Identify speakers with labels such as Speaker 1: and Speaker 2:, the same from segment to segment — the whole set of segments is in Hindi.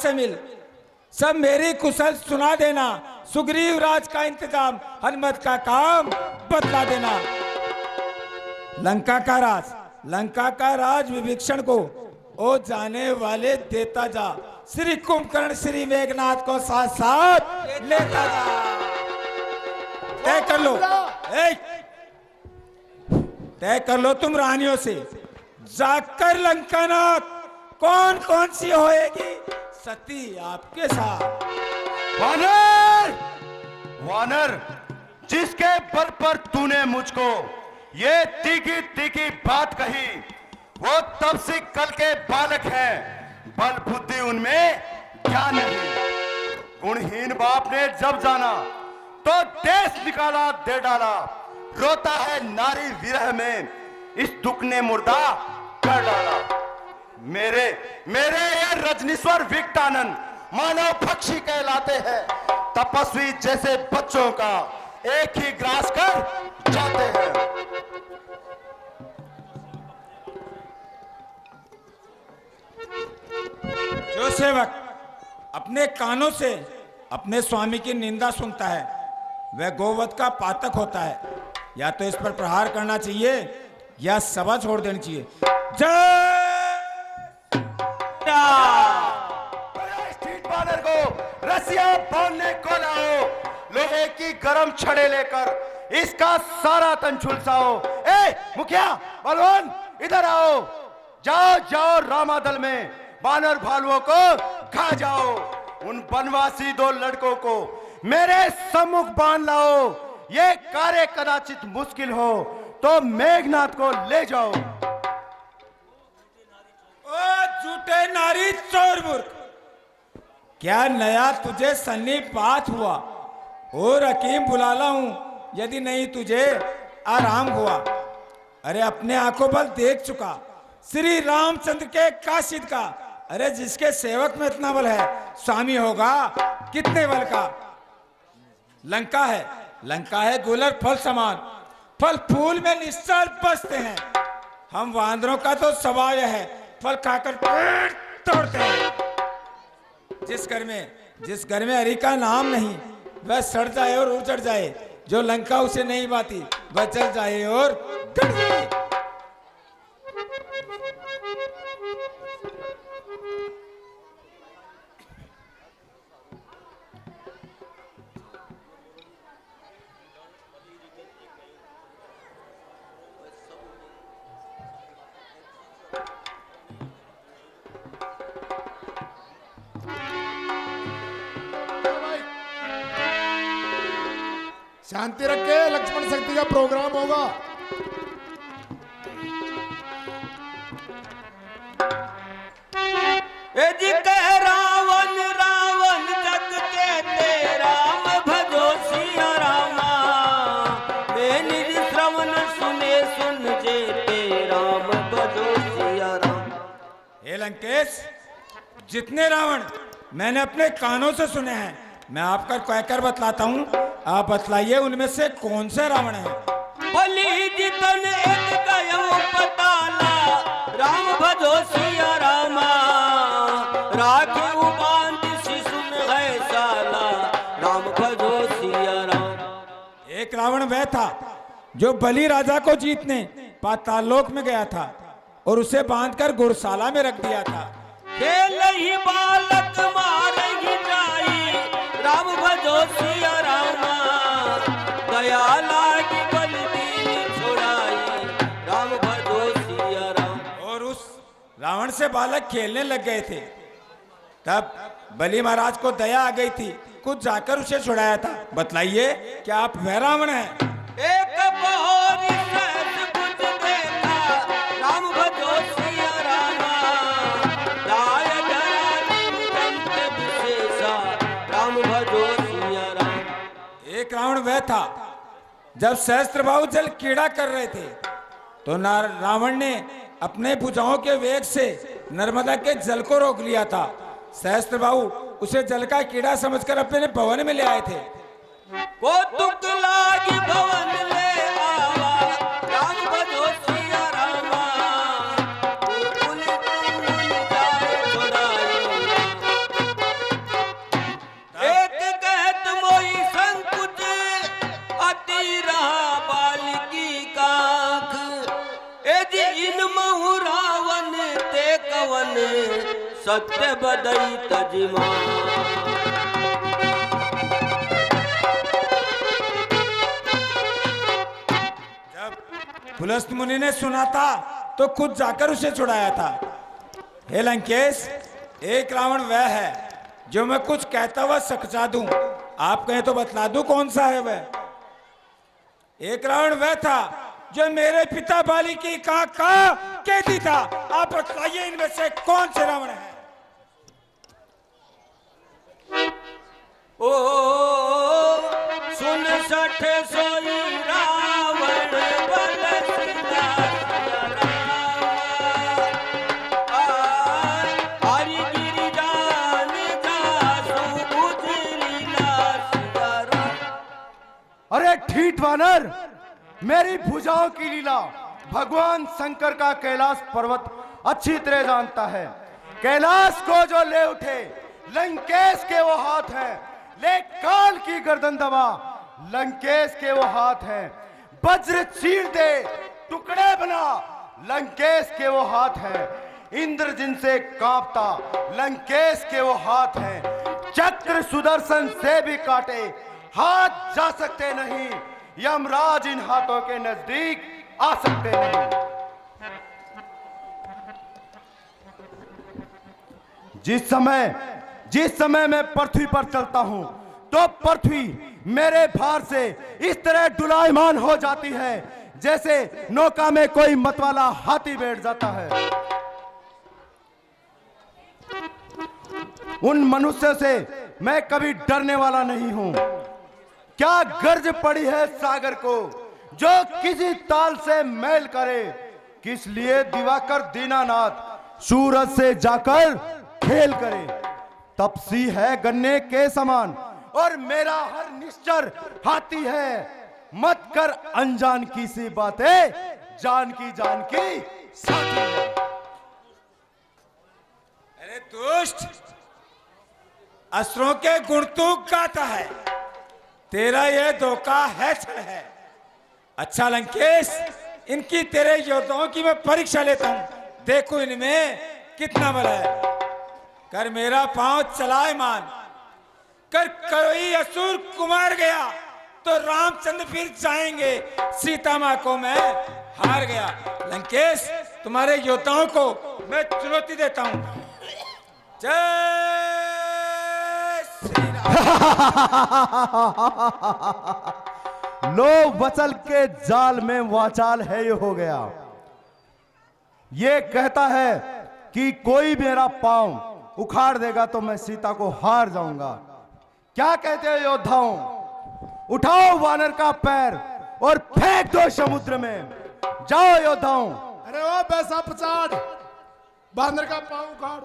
Speaker 1: से मिल, सब मेरी कुशल सुना देना। सुग्रीव राज का इंतजाम, हनुमत का काम बतला देना। लंका का राज विभीषण को ओ जाने वाले देता जा। श्री कुंभकर्ण श्री मेघनाथ को साथ साथ लेता जा। तय कर लो, तय कर लो तुम रानियों से, जाकर लंकानाथ कौन कौन सी होएगी सती आपके साथ।
Speaker 2: वानर, वानर, जिसके बल पर तूने मुझको ये तीखी तीखी बात कही, वो तब से कल के बालक हैं, बल बुद्धि उनमें क्या नहीं। गुणहीन बाप ने जब जाना तो देश निकाला दे डाला, रोता है नारी विरह में, इस दुख ने मुर्दा कर डाला। मेरे ये रजनीश्वर विकटानंद मानव पक्षी कहलाते हैं, तपस्वी जैसे बच्चों का एक ही ग्रास कर जाते हैं।
Speaker 1: जो सेवक अपने कानों से अपने स्वामी की निंदा सुनता है वह गोवध का पातक होता है। या तो इस पर प्रहार करना चाहिए या सभा छोड़ देनी चाहिए। जय
Speaker 2: स्ट्रीट बानर को रस्सियां बांधने को लाओ, लोहे की गरम छड़े लेकर इसका सारा तन झुलसाओ। ए मुखिया बलवान, इधर आओ, जाओ जाओ रामादल में बानर भालुओं को खा जाओ। उन बनवासी दो लड़कों को मेरे सम्मुख बांध लाओ। ये कार्य कदाचित मुश्किल हो तो मेघनाथ को ले जाओ।
Speaker 1: ओ झूठे नारी चोर मूर्ख, क्या नया तुझे सन्निपात हुआ? और हकीम बुला लाऊं यदि नहीं तुझे आराम हुआ। अरे अपने आंखों बल देख चुका श्री रामचंद्र के काशिद का। अरे जिसके सेवक में इतना बल है, स्वामी होगा कितने बल का। लंका है गुलर फल समान, फल फूल में निश्चल बसते हैं। हम वानरों का तो स्वभाव है फल खाकर पेट तोड़ते हैं। जिस घर में हरि का नाम नहीं वह सड़ जाए और उजड़ जाए, जो लंका उसे नहीं बाती वह जल जाए और गड़ जाए।
Speaker 3: शांति रखे, लक्ष्मण शक्ति का प्रोग्राम होगा।
Speaker 4: रावण रावण जग के राम भजो सिया रामा, निज श्रवण सुने सुन जे राम भजो सिया राम।
Speaker 1: हे लंकेश, जितने रावण मैंने अपने कानों से सुने हैं मैं आपका कहकर बतलाता हूँ, आप बतलाइए उनमें से कौन से रावण है।
Speaker 4: बलि जितन एक गयो पताला, राम भजो सिया रामा, राखे उबांध शिशुन है साला, राम भजो सिया राम।
Speaker 1: एक रावण वह था जो बलि राजा को जीतने पातालोक में गया था और उसे बांधकर गौशाला में रख दिया था।
Speaker 4: खेल ही बालक मार ही जाई, राम भजो सिया रामा, दया लागी बल दीन छुड़ाई, राम भजो सिया राम।
Speaker 1: और उस रावण से बालक खेलने लग गए थे, तब बलि महाराज को दया आ गई थी, कुछ जाकर उसे छुड़ाया था। बतलाइए क्या आप वह रावण हैं?
Speaker 4: एक बहोरी सहज बुझ देखा, राम भजो सिया रामा, दाय धरानी दंत विशेषा, राम भजो सिया राम।
Speaker 1: एक रावण वह था जब सहस्त्रबाहु जल कीड़ा कर रहे थे तो रावण ने अपने भुजाओं के वेग से नर्मदा के जल को रोक लिया था। सहस्त्रबाहु उसे जल का कीड़ा समझकर अपने भवन में ले आए थे।
Speaker 4: को तुक लागी भवन ले आवा, राम भजो सिया रामा, कुल तुम जाए छुड़ाई, सत्य बदई तजिमा।
Speaker 1: पुलस्त मुनि ने सुना था तो खुद जाकर उसे छुड़ाया था। हे लंकेश, एक रावण वह है जो मैं कुछ कहता हुआ सकचा दूं। आप कहें तो बतला दूं कौन सा है वह। एक रावण वह था जो मेरे पिता बाली की का कहती था। आप बतलाइए इनमें से कौन से रावण है।
Speaker 4: ओ सुन सठ सोई रावण बलसिला हरि गिरिजान जासु बुझलीला सियारा।
Speaker 2: अरे ठीठ वानर, मेरी भुजाओं की लीला भगवान शंकर का कैलाश पर्वत अच्छी तरह जानता है। कैलाश को जो ले उठे लंकेश के वो हाथ हैं, ले काल की गर्दन दबा लंकेश के वो हाथ हैं। वज्र चीर दे टुकड़े बना लंकेश के वो हाथ हैं। इंद्र जिनसे कांपता लंकेश के वो हाथ हैं। चक्र सुदर्शन से भी काटे हाथ जा सकते नहीं। यमराज इन हाथों के नजदीक आ सकते नहीं। जिस समय मैं पृथ्वी पर चलता हूं तो पृथ्वी मेरे भार से इस तरह डुलायमान हो जाती है जैसे नौका में कोई मतवाला हाथी बैठ जाता है। उन मनुष्यों से मैं कभी डरने वाला नहीं हूं। क्या गर्ज पड़ी है सागर को जो किसी ताल से मेल करे। किस लिए दिवाकर दीनानाथ सूरज से जाकर खेल करे। तपसी है गन्ने के समान और मेरा हर निश्चर हाथी है। मत कर अनजान की सी बातें, जान की साथी है।
Speaker 1: अरे दुष्ट, असुरों के गुण तू गाता है, तेरा यह धोखा है छल है। अच्छा लंकेश, इनकी तेरे योद्धाओं की मैं परीक्षा लेता हूं। देखो इनमें कितना बल है। कर मेरा पांव चलायमान कर कोई असुर कुमार गया तो रामचंद्र फिर जाएंगे। सीता मां को मैं हार गया। लंकेश, तुम्हारे योद्धाओं को मैं चुनौती देता हूं। जय श्री राम।
Speaker 2: लो वचल के जाल में वाचाल है ये हो गया। ये कहता है कि कोई मेरा पांव उखाड़ देगा तो मैं सीता को हार जाऊंगा। क्या कहते हो योद्धाओं? उठाओ वानर का पैर और फेंक दो समुद्र में। जाओ योद्धाओं।
Speaker 3: अरे ओ पैसा पचाड़, बांदर का पांव उखाड़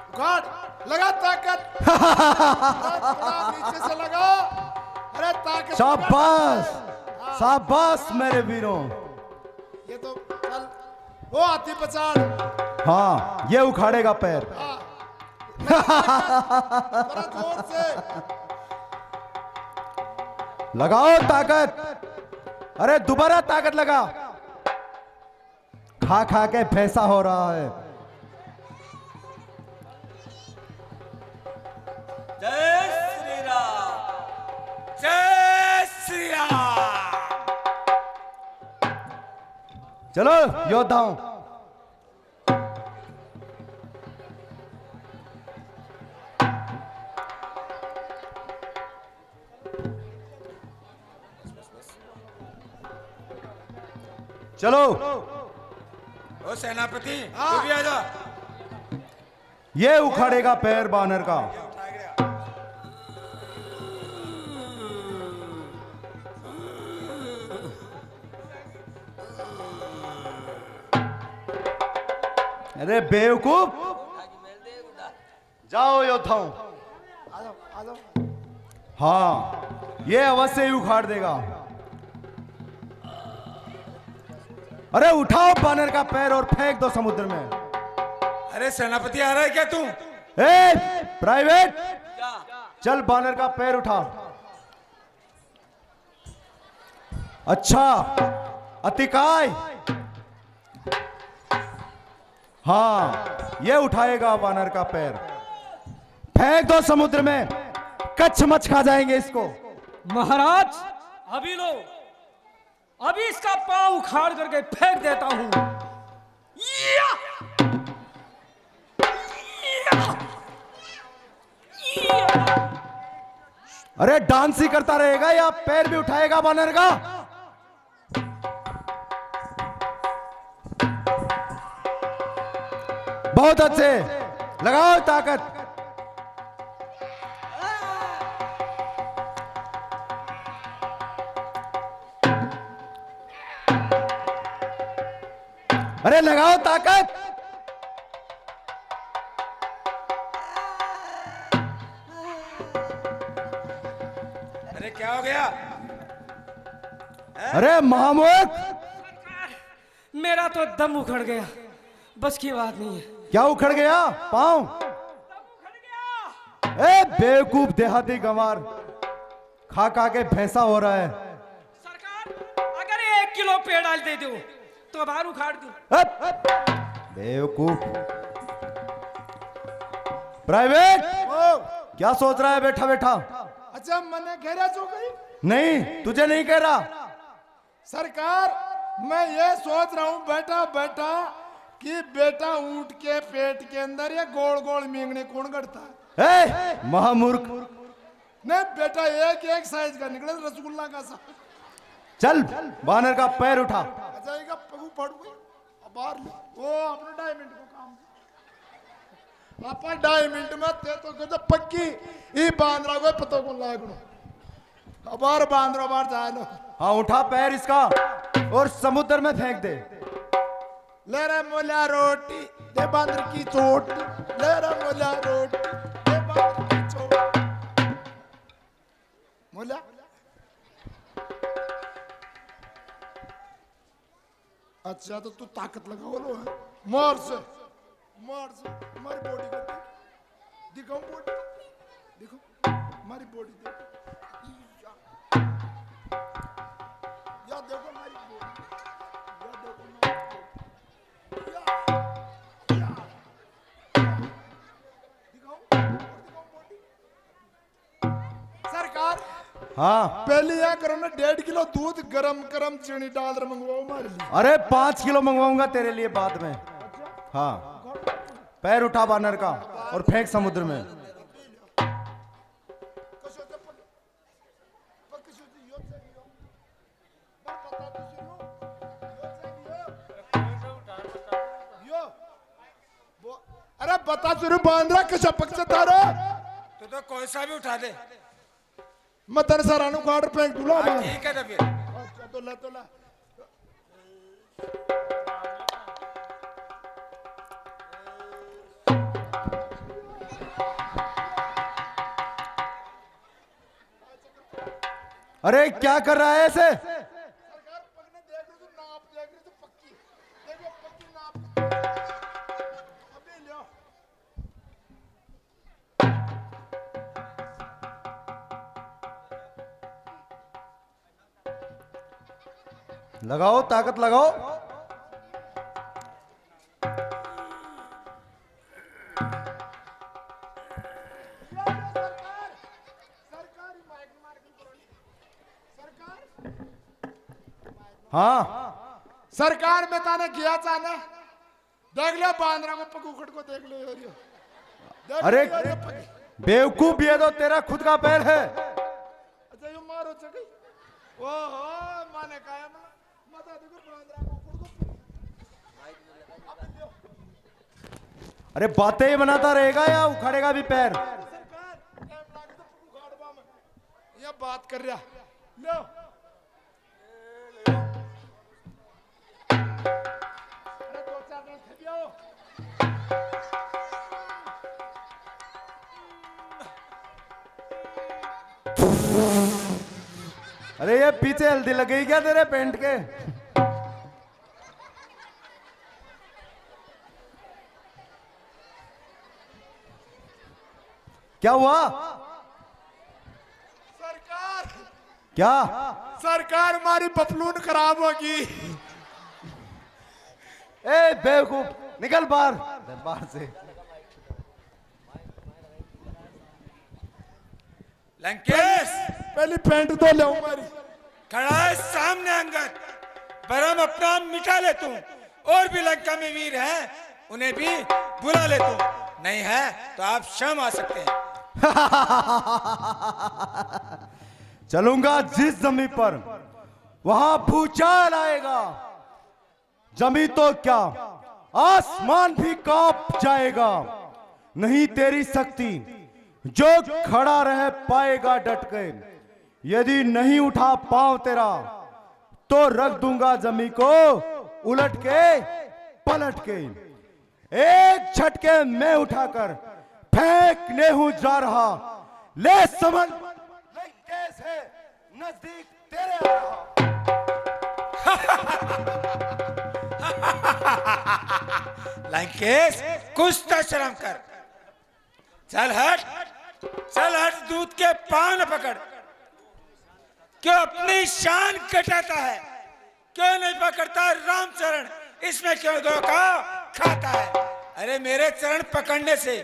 Speaker 3: उखाड़, लगा ताकत। थोड़ा नीचे से लगा। अरे ताकत।
Speaker 2: शाबाश शाबाश मेरे वीरों।
Speaker 3: ये तो चल, वो हाथी पचाड़।
Speaker 2: हाँ, ये उखाड़ेगा पैर।
Speaker 3: थोड़ा जोर से
Speaker 2: लगाओ ताकत। अरे दोबारा ताकत लगा। खा खा के भैंसा हो रहा है।
Speaker 4: जय श्री राम।
Speaker 1: जय श्री राम।
Speaker 2: चलो योद्धाओं। चलो।
Speaker 1: ओ सेनापति, तू भी आजा।
Speaker 2: ये उखाड़ेगा पैर बानर का। अरे बेवकूफ, जाओ योद्धाओं। हाँ, ये अवश्य ही उखाड़ देगा। अरे उठाओ बानर का पैर और फेंक दो समुद्र में।
Speaker 1: अरे सेनापति आ रहा है क्या तू?
Speaker 2: ए प्राइवेट, चल बानर का पैर उठा। अच्छा अतिकाय, हाँ, ये उठाएगा वानर का पैर। फेंक दो समुद्र में, कच्छ मच खा जाएंगे इसको।
Speaker 4: महाराज अभी लो, अभी इसका पांव उखाड़ करके फेंक देता हूं। या! या!
Speaker 2: अरे डांस ही करता रहेगा या पैर भी उठाएगा वानर का? बहुत अच्छे, लगाओ ताकत। अरे लगाओ ताकत।
Speaker 1: अरे क्या हो गया?
Speaker 2: अरे महामूर्ख,
Speaker 4: मेरा तो दम उखड़ गया, बस की बात नहीं है।
Speaker 2: क्या उखड़ गया? पाँव? ए बेवकूफ देहाती गंवार, खा खा के भैंसा हो रहा है।
Speaker 4: सरकार अगर 1 किलो पेड़ डाल दे दो तो बाहर उखाड़ दूं।
Speaker 2: बेवकूफ। प्राइवेट,
Speaker 3: ओ,
Speaker 2: क्या सोच रहा है बैठा बैठा?
Speaker 3: अच्छा मैंने घेरा जो गई
Speaker 2: नहीं, तुझे नहीं कह रहा।
Speaker 3: सरकार, मैं ये सोच रहा हूँ बैठा बैठा कि बेटा ऊंट के पेट के अंदर ये गोल गोल मेंगने कौन करता है?
Speaker 2: ए महामूर्ख,
Speaker 3: नहीं बेटा एक एक साइज का निकले रसगुल्ला का सा।
Speaker 2: चल वानर का पैर उठा।
Speaker 3: अच्छा ये का पगू पड़ गई, अब बाहर ले। वो अपने 2.5 मिनट को काम आपा 2.5 मिनट में ते तो कहते पक्की ये बांध रहा को पता को लागनो। अब बाहर बांध रहा, बाहर जा लो।
Speaker 2: हाँ उठा पैर इसका और समुद्र में फेंक दे।
Speaker 3: ले रे मोला रोटी दे बांदर की चोट, ले रे मोला रोटी दे बांदर की चोट। मोला अच्छा तो तू ताकत लगाओ लो है मार से हमारी बॉडी को दिखाओ, बॉडी देखो, हमारी बॉडी देखो, या देखो हमारी बॉडी, या देखो सरकार।
Speaker 2: हाँ,
Speaker 3: पहले यह करो ना 1.5 किलो दूध गरम गरम चीनी डाल कर मंगवाओ हमारे लिए।
Speaker 2: अरे 5 किलो मंगवाऊंगा तेरे लिए बाद में। हाँ, पैर उठा वानर का और फेंक समुद्र में।
Speaker 3: अरे बता शुरू बांद्रा कशा पक्ष तारा
Speaker 1: तो कोई सा भी उठा दे।
Speaker 3: मैं तेरे सरानू को ऑर्डर फेंक दूंगा।
Speaker 1: हाँ, ठीक है तो फिर।
Speaker 3: अच्छा तो ला
Speaker 2: अरे क्या कर रहा है ऐसे?
Speaker 3: सरकार पगने देख रहे तो नाप देख रहे तो पक्की देखो, पक्की नाप अबे लियो।
Speaker 2: लगाओ ताकत लगाओ। हाँ
Speaker 3: सरकार में ताने किया चाहना देख लो बांद्रा को पकूखट को देख लो यार, देख
Speaker 2: अरे
Speaker 3: लो यार, ये पकी।
Speaker 2: बेवकूफ, ये तो तेरा खुद का पैर है।
Speaker 3: अच्छा ये मारो चकी ओहो माने काया मता देखो बांद्रा को खुद को अब लियो।
Speaker 2: अरे बातें ही बनाता रहेगा या उखाड़ेगा भी पैर?
Speaker 3: सरकार टाइम लागे तो पकूखड़वा में ये बात कर रहा लो। अरे 2-4 दिन खपियो।
Speaker 2: अरे ये पीछे हल्दी लग गई क्या तेरे पेंट के? क्या हुआ?
Speaker 3: सरकार
Speaker 2: क्या?
Speaker 3: हमारी पपलून खराब होगी।
Speaker 2: ए बेवकूफ, निकल बाहर से।
Speaker 1: लंकेश
Speaker 3: पहली पैंट तो ले मारी।
Speaker 1: खड़ा है सामने अंगद, बरम अपना मिटा ले तू। और भी लंका में वीर हैं, उन्हें भी बुला ले तू। नहीं है तो आप शाम आ सकते हैं।
Speaker 2: चलूंगा जिस जमीन पर वहां भूचाल आएगा, जमीन तो क्या आसमान भी कांप जाएगा। नहीं तेरी शक्ति जो खड़ा रह पाएगा डट के, यदि नहीं उठा पांव तेरा तो रख दूंगा जमीन को उलट के पलट के। एक झटके में उठाकर फेंकने हूं जा रहा, ले समझ लंकेश है नजदीक तेरे आ रहा।
Speaker 1: लंकेश कुछ तो शर्म कर। चल हट, चल हट, दूध के पान पकड़। क्यों अपनी शान कटाता है? क्यों नहीं पकड़ता रामचरण? इसमें क्यों धोखा खाता है? अरे मेरे चरण पकड़ने से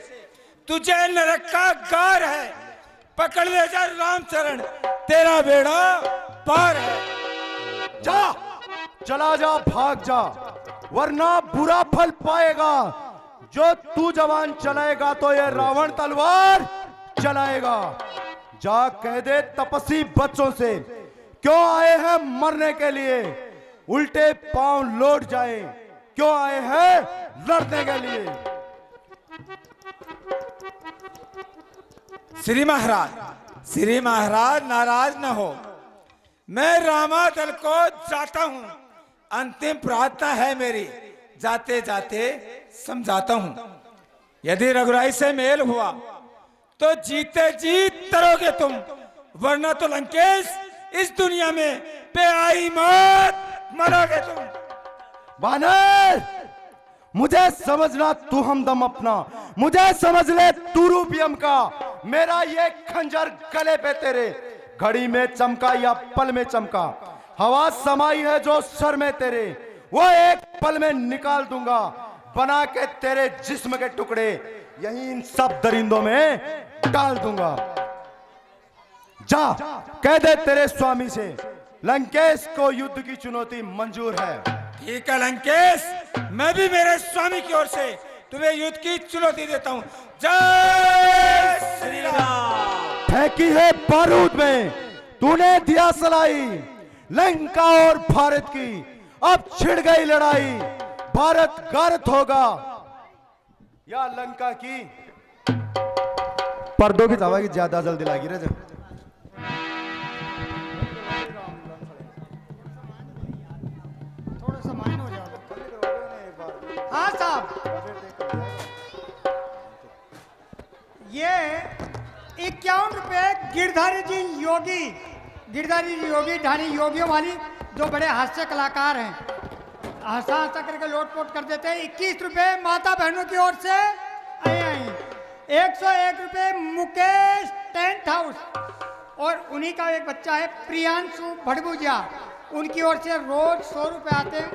Speaker 1: तुझे नरक का गार है। पकड़ ले जा रामचरण, तेरा बेड़ा पार है।
Speaker 2: जा, चला जा, भाग जा, वरना बुरा फल पाएगा। जो तू जवान चलाएगा तो ये रावण तलवार चलाएगा। जा कह दे तपस्वी बच्चों से क्यों आए हैं मरने के लिए, उल्टे पांव लौट जाए। क्यों आए हैं लड़ने के लिए।
Speaker 1: श्री महाराज नाराज न हो। मैं रामादल को जाता हूं, अंतिम प्रार्थना है मेरी। जाते जाते समझाता हूं, यदि रघुराई से मेल हुआ तो जीते जीत तरोगे तुम, वरना तो लंकेश इस दुनिया में बेआई मौत मरोगे तुम।
Speaker 2: बानर मुझे समझना तू हमदम अपना, मुझे समझ ले तू रूपियम का। मेरा ये खंजर गले पे तेरे घड़ी में चमका या पल में चमका, हवा समाई है जो सर में तेरे, वो एक पल में निकाल दूंगा। बना के तेरे जिस्म के टुकड़े यही इन सब दरिंदों में डाल दूंगा। जा कह दे तेरे स्वामी से लंकेश को युद्ध की चुनौती मंजूर है।
Speaker 1: ठीक है लंकेश, मैं भी मेरे स्वामी की ओर से तुम्हें युद्ध की चुनौती देता हूं। जय श्री राम।
Speaker 2: फेंकी है बारूद में तूने दिया सलाई, लंका और भारत की अब छिड़ गई लड़ाई। भारत गारत होगा या लंका की। पर्दों की हवा की ज्यादा जल्दी लगी रे।
Speaker 3: थोड़ा सा माइन हो जाएगा। हाँ साहब, ये 51 रुपए गिरधारी जी योगी ढानी योगियों वाली जो बड़े हास्य कलाकार हैं, हंसा हंसा करके लोटपोट कर देते हैं। 21 रुपए माता बहनों की ओर से आई 101 रुपए मुकेश टेंट हाउस, और उन्हीं का एक बच्चा है प्रियांशु भड़बुजिया, उनकी ओर से रोज 100 रुपए आते हैं।